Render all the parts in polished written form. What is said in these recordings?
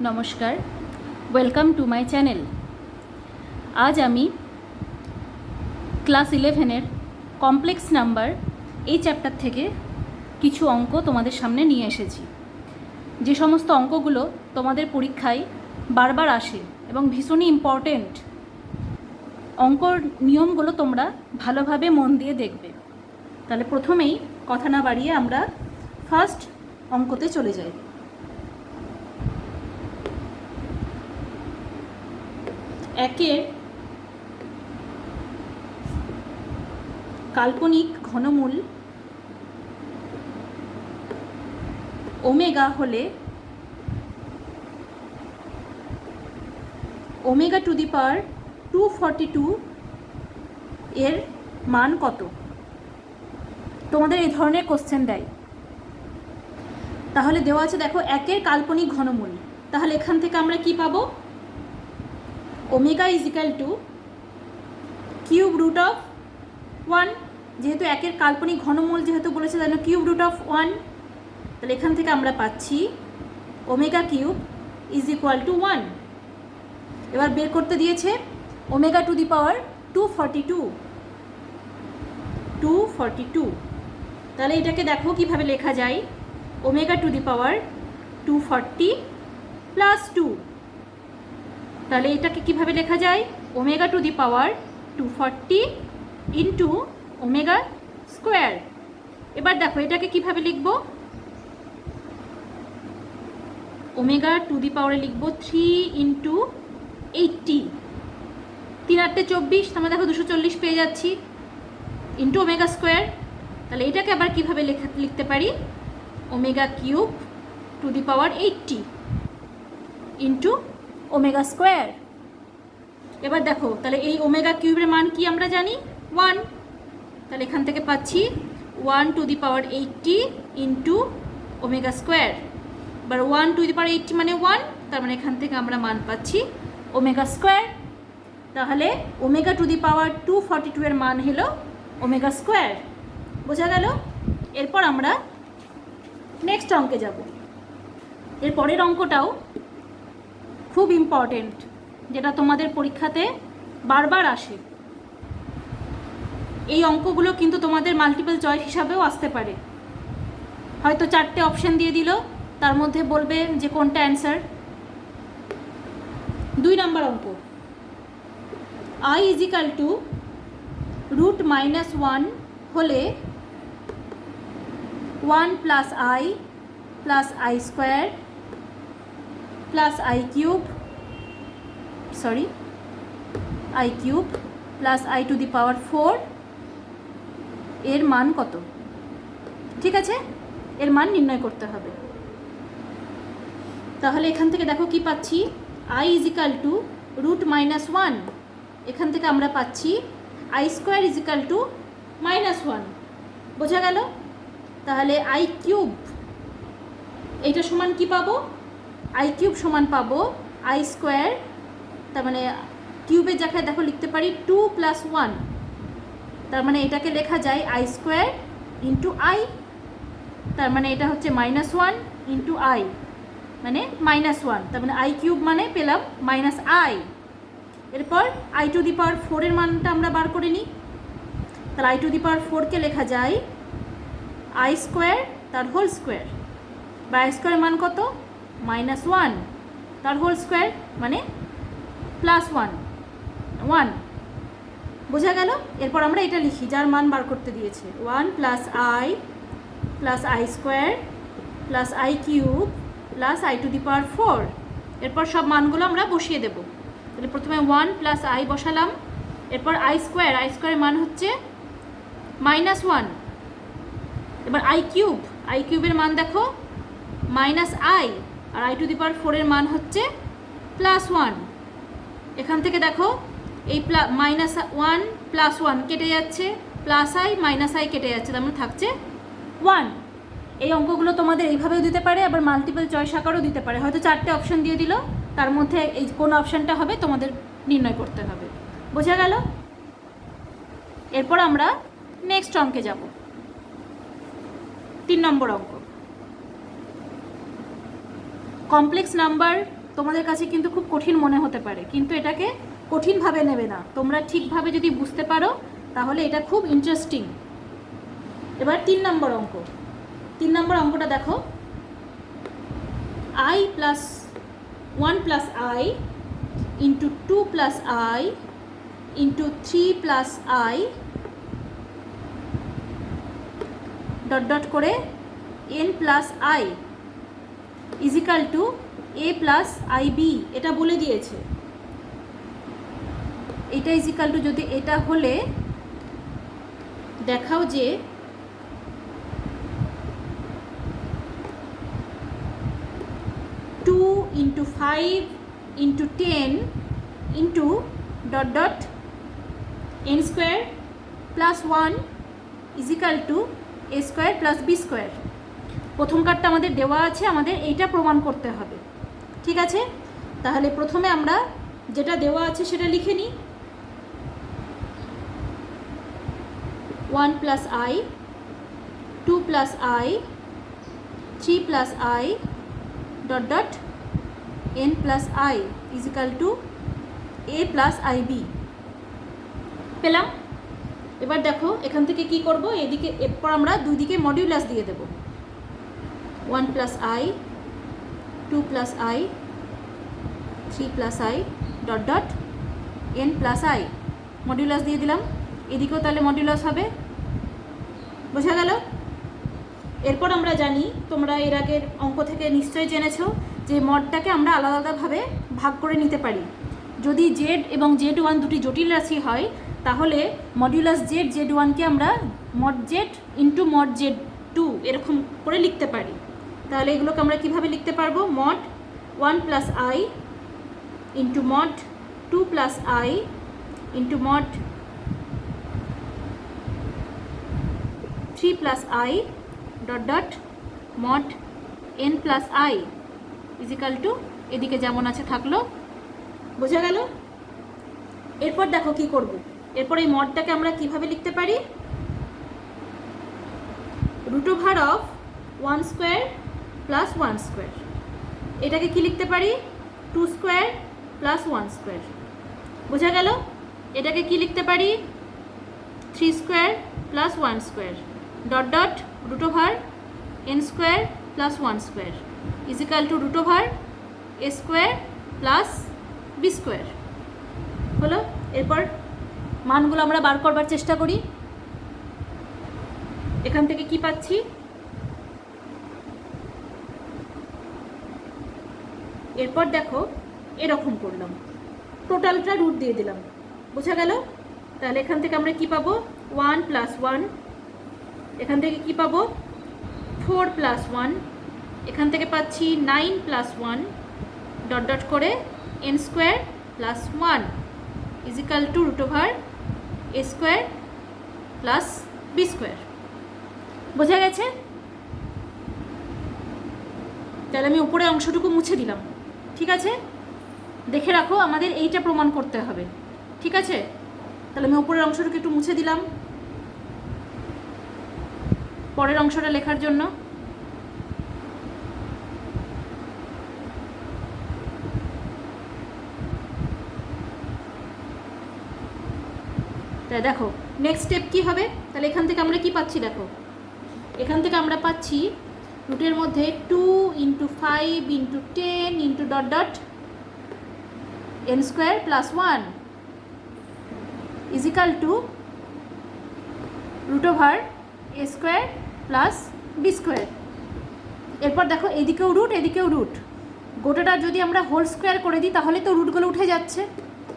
নমস্কার, welcome to my channel. আজ আমি ক্লাস 11-এর কমপ্লেক্স নাম্বার এই চ্যাপ্টার থেকে কিছু অঙ্ক তোমাদের সামনে নিয়ে এসেছি। যে সমস্ত অঙ্কগুলো তোমাদের পরীক্ষায় বারবার আসে এবং ভীষণই ইম্পর্টেন্ট, অঙ্কর নিয়মগুলো তোমরা ভালোভাবে মন দিয়ে দেখবে। তাহলে প্রথমেই কথা না বাড়িয়ে আমরা ফার্স্ট অঙ্কতে চলে যাই। একের কাল্পনিক ঘনমূল ওমেগা হলে ওমেগা টু দি পাওয়ার 242 এর মান কত? তোমাদের এই ধরনের কোশ্চেন দেয়। তাহলে দেওয়া আছে, দেখো, একের কাল্পনিক ঘনমূল। তাহলে এখান থেকে আমরা কি পাবো? Omega is equal to cube root of 1, যেহেতু একের কাল্পনিক ঘনমূল যেহেতু বলেছে যেন কিউব রুট অফ 1, তাহলে এখান থেকে আমরা পাচ্ছি omega cube is equal to 1। এবার বের করতে দিয়েছে ওমেগা টু দি পাওয়ার 242। তাহলে এটাকে দেখো কিভাবে লেখা যায়। Omega two the power 240 plus 2। তাহলে এটাকে কিভাবে লেখা যায়? Omega two the power 240 into omega square. এবার দেখো এটাকে কিভাবে লিখব? ওমেগা টু দি পাওয়ারে লিখব 3 ইন্টু 80, 3 8 24, আমরা দেখো 240 পেয়ে যাচ্ছি, ইন্টু ওমেগা স্কোয়ার। তাহলে এটাকে আবার কিভাবে লিখতে পারি? Omega cube two the power 80 into omega square. এবার দেখো তাহলে এই ওমেগা কিউবের মান কি আমরা জানি? 1। তাহলে এখান থেকে পাচ্ছি 1 two the power 80 into omega square. এবার 1 টু দি পাওয়ার 80 মানে 1, তার মানে এখান থেকে আমরা মান পাচ্ছি ওমেগা স্কোয়ার। তাহলে ওমেগা টু দি পাওয়ার 242 এর মান হলো ওমেগা স্কোয়ার। বোঝা গেল? এরপর আমরা নেক্সট অঙ্কে যাব। এর পরের অঙ্কটাও খুব ইম্পর্টেন্ট, যেটা তোমাদের পরীক্ষাতে বারবার আসে। এই অঙ্কগুলো কিন্তু তোমাদের মাল্টিপল চয়েস হিসাবেও আসতে পারে। হয়তো 4টে অপশন দিয়ে দিল, তার মধ্যে বলবে যে কোনটা অ্যান্সার। 2 নম্বর অঙ্ক, i is equal to root minus 1 হলে 1 plus i plus i square plus i cube plus i to the power 4 এর মান কত? ঠিক আছে, এর মান নির্ণয় করতে হবে। তাহলে এখান থেকে দেখো কি পাচ্ছি, i is equal to root minus 1, এখান থেকে আমরা পাচ্ছি i square is equal to minus 1। বোঝা গেল? তাহলে আই কিউব এইটা সমান কি পাবো? আই কিউব সমান পাবো আই স্কোয়ার, তার মানে কিউবের জায়গায় দেখো লিখতে পারি 2 প্লাস 1, তার মানে এটাকে লেখা যায় আই স্কোয়ার ইন্টু আই, তার মানে এটা হচ্ছে মাইনাস 1 ইন্টু আই মানে মাইনাস 1, তার মানে আই কিউব মানে পেলাম মাইনাস আই। এরপর আই টু দি পাওয়ার 4 এর মানটা আমরা বার করে নিই। তাহলে আই টু দি পাওয়ার 4কে লেখা যায় আই স্কোয়ার তার হোল স্কোয়ার, বা আই স্কোয়ারের মান কত? মাইনাস 1 তার হোল স্কোয়ার মানে প্লাস 1। বোঝা গেল? এরপর আমরা এটা লিখি যার মান বার করতে দিয়েছে, 1 plus i square plus i cube plus i to the power 4। এরপর সব মানগুলো আমরা বসিয়ে দেব। তাহলে প্রথমে 1 প্লাস আই বসালাম, এরপর আই স্কোয়ারের মান হচ্ছে মাইনাস 1। এবার আই কিউবের মান দেখো মাইনাস আই, আর আই টু দি পাওয়ার 4 এর মান হচ্ছে প্লাস 1। এখান থেকে দেখো এই মাইনাস 1 প্লাস 1 কেটে যাচ্ছে, প্লাস আই মাইনাস আই কেটে যাচ্ছে, তার মানে থাকছে 1। এই অঙ্কগুলো তোমাদের এইভাবেও দিতে পারে, আবার মাল্টিপল চয়েস আকারও দিতে পারে। হয়তো 4টে অপশন দিয়ে দিল, তার মধ্যে এই কোন অপশানটা হবে তোমাদের নির্ণয় করতে হবে। বোঝা গেল? এরপর আমরা নেক্সট অঙ্কে যাব। 3 নম্বর অঙ্ক। কমপ্লেক্স নাম্বার তোমাদের কাছে কিন্তু খুব কঠিন মনে হতে পারে, কিন্তু এটাকে কঠিনভাবে নেবে না। তোমরা ঠিকভাবে যদি বুঝতে পারো তাহলে এটা খুব ইন্টারেস্টিং। এবার 3 নম্বর অঙ্ক। 3 নম্বর অঙ্কটা দেখো, i plus 1 plus i into 2 plus i into 3 plus i dot dot করে n plus i is equal to a plus i b, এটা বলে দিয়েছে। এটা ইজিক্যাল টু, যদি এটা হলে দেখাও যে 2 into 5 into 10 into dot dot n square plus 1 is equal to a square plus B square. প্রথম কার্ডটা আমাদের দেওয়া আছে, আমাদের এইটা প্রমাণ করতে হবে। ঠিক আছে, তাহলে প্রথমে আমরা যেটা দেওয়া আছে সেটা লিখে নিই। 1 plus i, 2 plus i, 3 plus i dot dot n plus i is equal to a plus i b পেলাম। এবার দেখো এখান থেকে কি করব, এদিকে এরপর আমরা দুই দিকে মডিউলাস দিয়ে দেব। 1 plus i, 2 plus i, 3 plus i dot dot n plus I modulus দিয়ে দিলাম। এদিকেও তাহলে মডিউলাস হবে, বোঝা গেল? এরপর আমরা জানি, তোমরা এর আগের অঙ্ক থেকে নিশ্চয়ই জেনেছো যে মডটাকে আমরা আলাদা আলাদাভাবে ভাগ করে নিতে পারি। যদি জেড এবং জেড ওয়ান দুটি জটিল রাশি হয় তাহলে মডিউলাস জেড জেড ওয়ানকে আমরা mod Z into mod Z two এরকম করে লিখতে পারি। তাহলে এগুলোকে আমরা কীভাবে লিখতে পারবো? Mod 1 plus i into mod 2 plus i into mod 3 plus i dot dot mod n plus i is equal to, এদিকে যেমন আছে থাকলো, বোঝা গেল? এরপর দেখো কি করব। এরপর এই মডটাকে আমরা কিভাবে লিখতে পারি? Root over of 1 square plus 1 square. এটাকে কি লিখতে পারি? 2 স্কোয়ার প্লাস 1 স্কোয়ার, বোঝা গেল? এটাকে কি লিখতে পারি? 3 square plus 1 square dot dot root over n square plus 1 square is equal to root over a square plus B square হলো। এরপর মানগুলো আমরা বার করবার চেষ্টা করি। এখান থেকে কি পাচ্ছি? এরপর দেখো এরকম করলাম, টোটালটা রুট দিয়ে দিলাম, বোঝা গেল? তাহলে এখান থেকে আমরা কি পাবো? 1 প্লাস 1, এখান থেকে কি পাবো? 4 প্লাস 1, এখান থেকে পাচ্ছি 9 প্লাস 1 ডট ডট করে n square plus 1 is equal to root over a square plus B square, বোঝা গেছে? তাহলে আমি উপরে অংশটুকু মুছে দিলাম। ঠিক আছে, দেখে রাখো, আমাদের এইটা প্রমাণ করতে হবে। ঠিক আছে, তাহলে আমি উপরের অংশটুকু একটু মুছে দিলাম পরের অংশটা লেখার জন্য। তাই দেখো নেক্সট স্টেপ কি হবে? তাহলে এখান থেকে আমরা কি পাচ্ছি দেখো, এখান থেকে আমরা পাচ্ছি রুটের মধ্যে 2 into 5 into 10 into dot dot n square plus 1 is equal to root over a square plus B square. এরপর দেখো এদিকেও রুট এদিকেও রুট, গোটাটা যদি আমরা হোল স্কোয়ার করে দিই তাহলে তো রুটগুলো উঠে যাচ্ছে।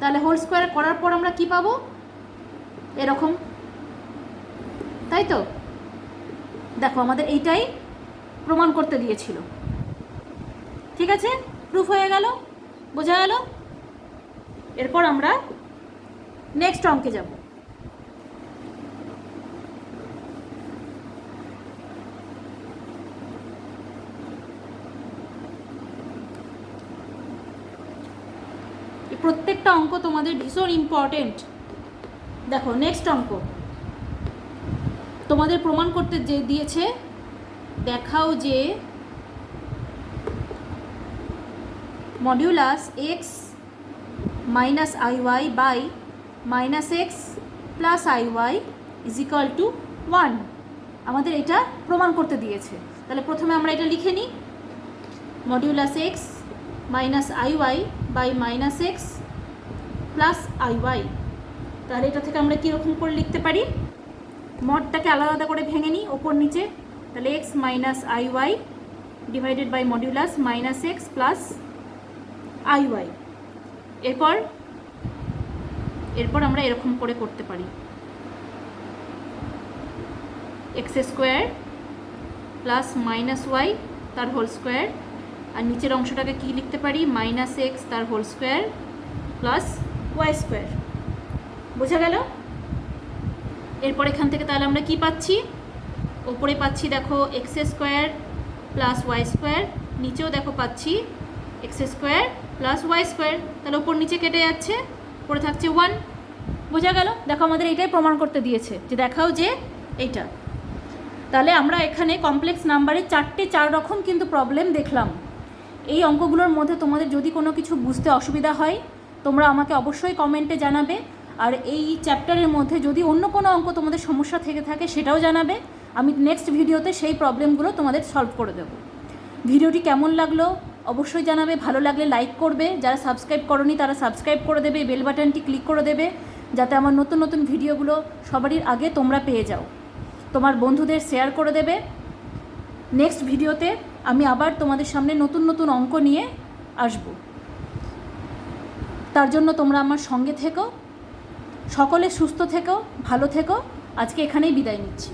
তাহলে হোল স্কোয়ার করার পর আমরা কি পাবো? এরকম, তাই তো? দেখো আমাদের এইটাই প্রমাণ করতে দিয়েছিল। ঠিক আছে, প্রুফ হয়ে গেল, বোঝা গেল? এরপর আমরা নেক্সট অঙ্কে যাব। প্রত্যেকটা অঙ্ক তোমাদের ভীষণ ইম্পর্টেন্ট। দেখো নেক্সট অঙ্ক, তোমাদের প্রমাণ করতে যে দিয়েছে, দেখাও যে modulus x minus i y by minus x plus i y is equal to 1। আমাদের এটা প্রমাণ করতে দিয়েছে। তাহলে প্রথমে আমরা এটা লিখে নিই, modulus x minus i y by minus x plus i y. তাহলে এটা থেকে আমরা কীরকম করে লিখতে পারি, মডটাকে আলাদা আলাদা করে ভেঙে নিই ওপর নিচে। তাহলে x minus i y divided by modulus minus x plus i y. এরপর আমরা এরকম করে করতে পারি, x square plus minus y তার হোল স্কোয়ার, আর নিচের অংশটাকে কী লিখতে পারি, মাইনাস এক্স তার whole square plus y square. বোঝা গেল? এরপর এখান থেকে তাহলে আমরা কি পাচ্ছি, ওপরে পাচ্ছি দেখো x square plus y square, নিচেও দেখো পাচ্ছি x square plus y square. তাহলে ওপর নিচে কেটে যাচ্ছে, পরে থাকছে 1। বোঝা গেল? দেখো আমাদের এটাই প্রমাণ করতে দিয়েছে, যে দেখাও যে এইটা। তাহলে আমরা এখানে কমপ্লেক্স নাম্বারে 4 রকম কিন্তু প্রবলেম দেখলাম। এই অঙ্কগুলোর মধ্যে তোমাদের যদি কোনো কিছু বুঝতে অসুবিধা হয় তোমরা আমাকে অবশ্যই কমেন্টে জানাবে। আর এই চ্যাপ্টারের মধ্যে যদি অন্য কোনো অঙ্ক তোমাদের সমস্যা থেকে থাকে সেটাও জানাবে, আমি নেক্সট ভিডিওতে সেই প্রবলেমগুলো তোমাদের সলভ করে দেবো। ভিডিওটি কেমন লাগলো অবশ্যই জানাবে, ভালো লাগলে লাইক করবে, যারা সাবস্ক্রাইব করোনি তারা সাবস্ক্রাইব করে দেবে, বেল বাটনটি ক্লিক করে দেবে, যাতে আমার নতুন নতুন ভিডিওগুলো সবারই আগে তোমরা পেয়ে যাও। তোমার বন্ধুদের শেয়ার করে দেবে। নেক্সট ভিডিওতে আমি আবার তোমাদের সামনে নতুন নতুন অঙ্ক নিয়ে আসব। তার জন্য তোমরা আমার সঙ্গে থেকো। সকলে সুস্থ থেকো, ভালো থেকো। আজকে এখানেই বিদায় নিচ্ছি।